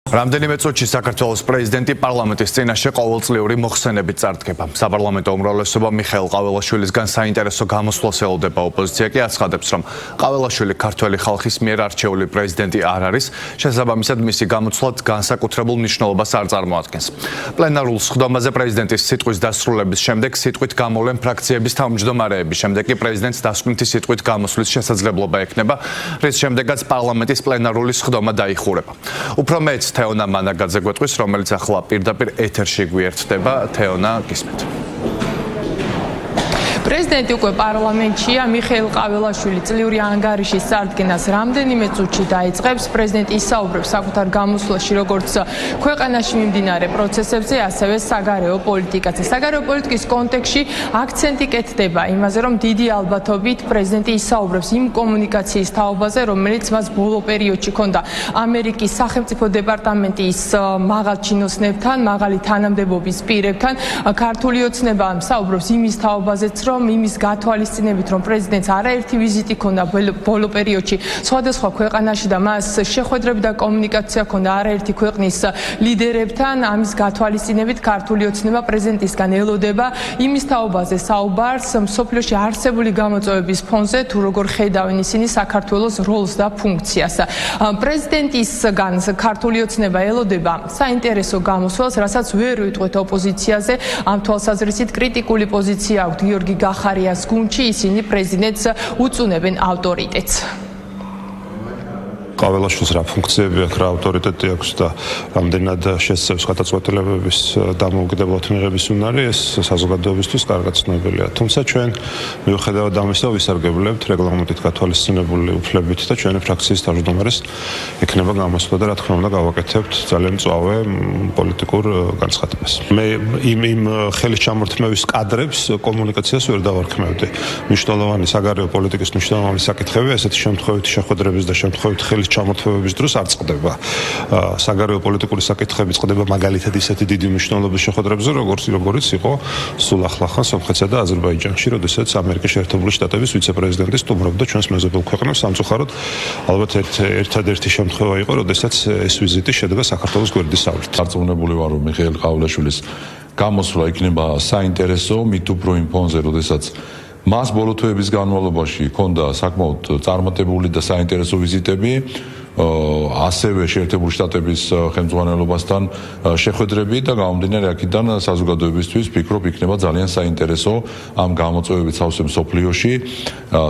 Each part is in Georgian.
რამდენიმე წუთში საქართველოს პრეზიდენტი პარლამენტის წინაშე ყოველწლიური მოხსენებით წარდგება. საპარლამენტო უმრავლესობა მიხეილ ყაველაშვილისგან საინტერესო გამოსვლას ელოდება. ოპოზიცია კი აცხადებს, რომ ყაველაშვილი ქართველი ხალხის მიერ არჩეული პრეზიდენტი არ არის, შესაბამისად მისი გამოცვლა განსაკუთრებულ მნიშვნელობას არ წარმოადგენს. პლენარულ სხდომაზე პრეზიდენტის სიტყვის დასრულების შემდეგ სიტყვით გამოვლენ ფრაქციების თავმჯდომარეები, შემდეგ კი პრეზიდენტს დასკვნითი სიტყვით გამოსვლის შესაძლებლობა ექნება, რის შემდეგაც პარლამენტის პლენარული სხდომა დაიხურება. უფრო მეც თეონა მანაგაძე გვეტყვის, რომელიც ახლა პირდაპირ ეთერში გვიერთდება. თეონა, გისმენთ. პრეზიდენტი უკვე პარლამენტშია. მიხეილ ყაველაშვილი წლიური ანგარიშის წარდგენას რამდენიმე წუთში დაიწყებს. პრეზიდენტი ისაუბრებს საკუთარ გამოსვლაში როგორც ქვეყანაში მიმდინარე პროცესებზე, ასევე საგარეო პოლიტიკაზე. საგარეო პოლიტიკის კონტექსტში აქცენტი კეთდება იმაზე, რომ დიდი ალბათობით პრეზიდენტი ისაუბრებს იმ კომუნიკაციის თაობაზე, რომელიც მას ბოლო პერიოდში ჰქონდა ამერიკის სახელმწიფო დეპარტამენტის მაღალ ჩინოსნებთან, მაღალი თანამდებობის პირებთან. ქართული ოცნება საუბრობს იმის თაობაზეც, რომ იმის გათვალისწინებით, რომ პრეზიდენტს არაერთი ვიზიტი ჰქონდა ბოლო პერიოდში სხვადასხვა ქვეყანაში და მას შეხვედრები და კომუნიკაცია ჰქონდა არაერთი ქვეყნის ლიდერებთან, ამის გათვალისწინებით ქართული ოცნება პრეზიდენტისგან ელოდება იმის თაობაზე საუბარს მსოფლიოში არსებული გამოწვევების ფონზე, თუ როგორ ხედავენ ისინი საქართველოს როლს და ფუნქციას. პრეზიდენტისგან ქართული ოცნება ელოდება საინტერესო გამოსვლას, რასაც ვერ ვიტყვეთ ოპოზიციაზე. ამ თვალსაზრისით კრიტიკული პოზიცია აქვს გიორგი გახარიას გუნდში, ისინი პრეზიდენტს უწუნებენ ავტორიტეტს. ყაველაშვილს რა ფუნქციები აქვს, რა ავტორიტეტი აქვს და რამდენად შესწევს გადაწყვეტილებების დამოუკიდებლად მიღების უნარი, ეს საზოგადოებისთვის კარგად ცნობილია. თუმცა ჩვენ მიუხედავად ამისა ვისარგებლებთ რეგლამენტით გათვალისწინებული უფლებით და ჩვენი ფრაქციის თავმჯდომარეს ექნება გამოსვლა და რა თქმა უნდა გავაკეთებთ ძალიან მწვავე პოლიტიკურ განცხადებას. მე იმ ხელის ჩამორთმევის კადრებს კომუნიკაციას ვერ დავარქმევდი. მნიშვნელოვანი საგარეო პოლიტიკის მნიშვნელოვანი საკითხები ესეთი შემთხვევითი შეხვედრების და შემთხვევითი ხელის ჩამორთმევების დროს არ წყდება. საგარეო პოლიტიკური საკითხები წყდება მაგალითად ისეთი დიდი მნიშვნელობის შეხვედრებზე, როგორიც იყო სულ ახლახან სომხეთსა და აზერბაიჯანში, როდესაც ამერიკის შეერთებული შტატების ვიცე-პრეზიდენტი სტუმრობდა ჩვენს მეზობელ ქვეყნებს. სამწუხაროდ, ალბათ ერთადერთი შემთხვევა იყო, როდესაც ეს ვიზიტი შედგა საქართველოს გვერდისავლით. დარწმუნებული ვარ, რომ მიხეილ ყაველაშვილის გამოსვლა იქნება საინტერესო, მით უფრო იმ ფონზე, როდესაც მას ბოლო თვეების განმავლობაში ჰქონდა საკმაოდ წარმატებული და საინტერესო ვიზიტები, ასევე შეერთებული შტატების ხელმძღვანელობასთან შეხვედრები და გამომდინარე აქედან საზოგადოებისთვის ვფიქრობ იქნება ძალიან საინტერესო ამ გამოწვევებით სავსე მსოფლიოში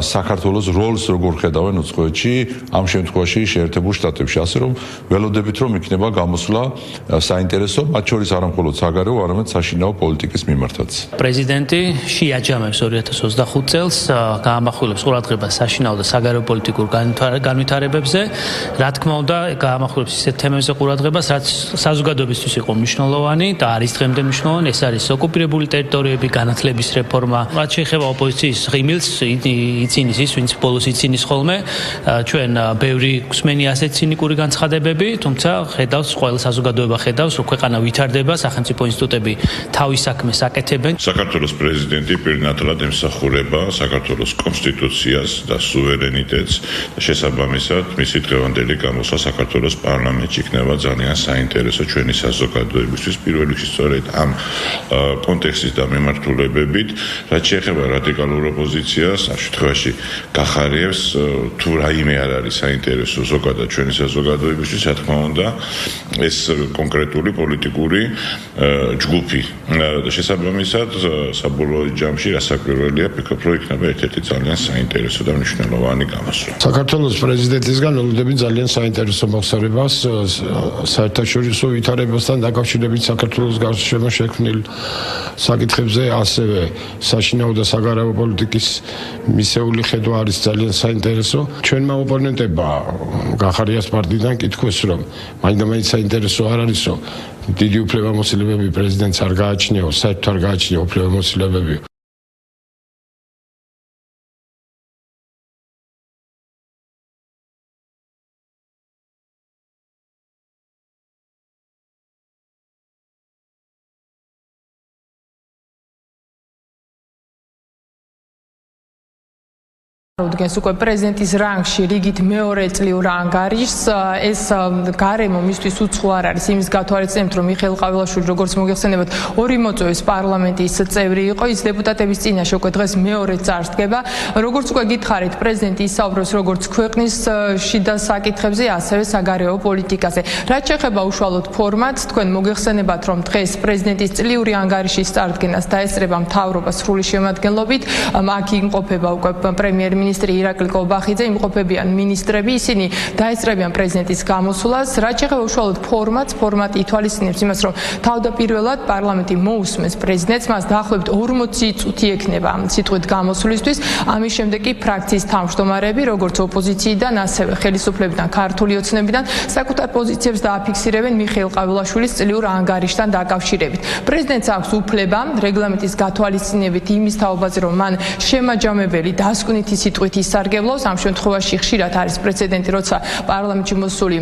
საქართველოს როლს როგორ ხედავენ უცხოეთში, ამ შემთხვევაში შეერთებულ შტატებში, ასე რომ ველოდებით რომ იქნება გამოსვლა საინტერესო, მათ შორის არა მხოლოდ საგარეო, არამედ საშინაო პოლიტიკის მიმართაც. პრეზიდენტი შეაჯამებს 2025 წელს, გაამახვილებს ყურადღებას საშინაო და საგარეო პოლიტიკურ განვითარებებზე. რა თქმა უნდა, გაამახვილებს ისეთ თემებზე ყურადღებას, რაც საზოგადოებისთვის იყო მნიშვნელოვანი და არის დღემდე მნიშვნელოვანი, ეს არის ოკუპირებული ტერიტორიები, განათლების რეფორმა. რაც შეეხება ოპოზიციის ღიმილს, იცინის ის, ვინც ბოლოს იცინის ხოლმე, ჩვენ ბევრი გვსმენი ასეთ ცინიკური განცხადებები, თუმცა ხედავს, ყველა საზოგადოება ხედავს, რომ ქვეყანა ვითარდება, სახელმწიფო ინსტიტუტები თავის საქმეს აკეთებენ. საქართველოს პრეზიდენტი პირნათლად ემსახურება საქართველოს კონსტიტუციას და სუვერენიტეტს და შესაბამისად მისი დღევანდელი გამოსვლა საქართველოს პარლამენტში იქნება ძალიან საინტერესო ჩვენი საზოგადოებისთვის. პირველ რიგში სწორედ ამ კონტექსტის და მიმართულებებით, რაც შეეხება რადიკალურ ოპოზიციას, ამ შემთხვევაში გახარიებს თუ რაიმე არ არის საინტერესო ზოგადად ჩვენი საზოგადოებისთვის, რა თქმა უნდა, ეს კონკრეტული პოლიტიკური ჯგუფი. შესაბამისად, საბოლოო ჯამში რასაკვირველია, ფიქრობ, რომ იქნება ერთ-ერთი ძალიან საინტერესო და მნიშვნელოვანი გამოსვლა. საქართველოს პრეზიდენტისგან ველოდებით ძალიან საინტერესო მოხსარებას საერთაშორისო ვითარებასთან დაკავშირებით საქართველოს გარშემო შექმნილ საკითხებზე, ასევე საშინაო და საგარეო პოლიტიკის მისეული ხედვა არის ძალიან საინტერესო. ჩვენმა ოპონენტებმა გახარიას პარტიიდან კითხეს, რომ მაინდა-მაინც საინტერესო არ არისო დიდი უფლებამოსილებები პრეზიდენტს არ გააჩნიო, საერთოდ არ გააჩნიო უფლებამოსილებები. უდგენს უკვე პრეზიდენტის რანგში რიგით მეორე წლიურ ანგარიშს. ეს გარემო მისთვის უცხო არ არის იმის გათვალისწინებთ, რომ მიხეილ ყაველაშვილი როგორც მოგეხსენებათ 2 მოწვევის პარლამენტის წევრი იყო. ის დეპუტატების წინაშე უკვე დღეს მეორე წარსდგება. როგორც უკვე გითხარით, პრეზიდენტი ისაუბრებს როგორც ქვეყნის შიდა საკითხებზე, ასევე საგარეო პოლიტიკაზე. რაც შეეხება უშუალოდ ფორმატს, თქვენ მოგეხსენებათ, რომ დღეს პრეზიდენტის წლიური ანგარიშის წარდგენას დაესწრება მთავრობა სრული შემადგენლობით. აქ იმყოფება უკვე პრემიერ-მინისტრი ირაკლი კობახიძე, იმყოფებიან მინისტრები, ისინი დაესწრებიან პრეზიდენტის გამოსვლას. რაც შეეხება უშუალოდ ფორმატი ითვალისწინებს იმას, რომ თავდაპირველად პარლამენტი მოусმენს პრეზიდენტს, მას დაახლოებით 40 წუთი ექნება სიტყვით გამოსვლისთვის. ამის შემდეგ კი ფრაქციის თავმჯდომარეები, როგორც ოპოზიციიდან, ასევე ხელისუფლებიდან, ქართული ოცნებიდან საკუთარ პოზიციებს დააფიქსირებენ მიხეილ ყაველაშვილის წლიურ ანგარიშთან დაკავშირებით. პრეზიდენტს აქვს უფლება რეგლამენტის გათვალისწინებით იმის თაობაზე, რომ მან შემაჯამებელი დასკვნითი სიტყვით ისარგებლოს. ამ შემთხვევაში ხშირად არის პრეცედენტი, როცა პარლამენტში მოსული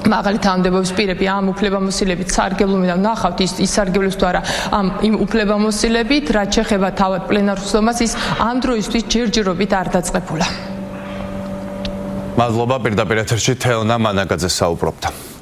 მაღალი თანამდებობის პირები ამ უფლებამოსილებით სარგებლობენ და ნახავთ ის ისარგებლებს თუ არა იმ უფლებამოსილებით. რაც შეეხება თავად პლენარ უსწრომას, ის ამ დროისთვის ჯერჯერობით არ დაწყებულა. მადლობა, პირდაპირ ეთერში თეონა მანაგაძე საუბრობდა.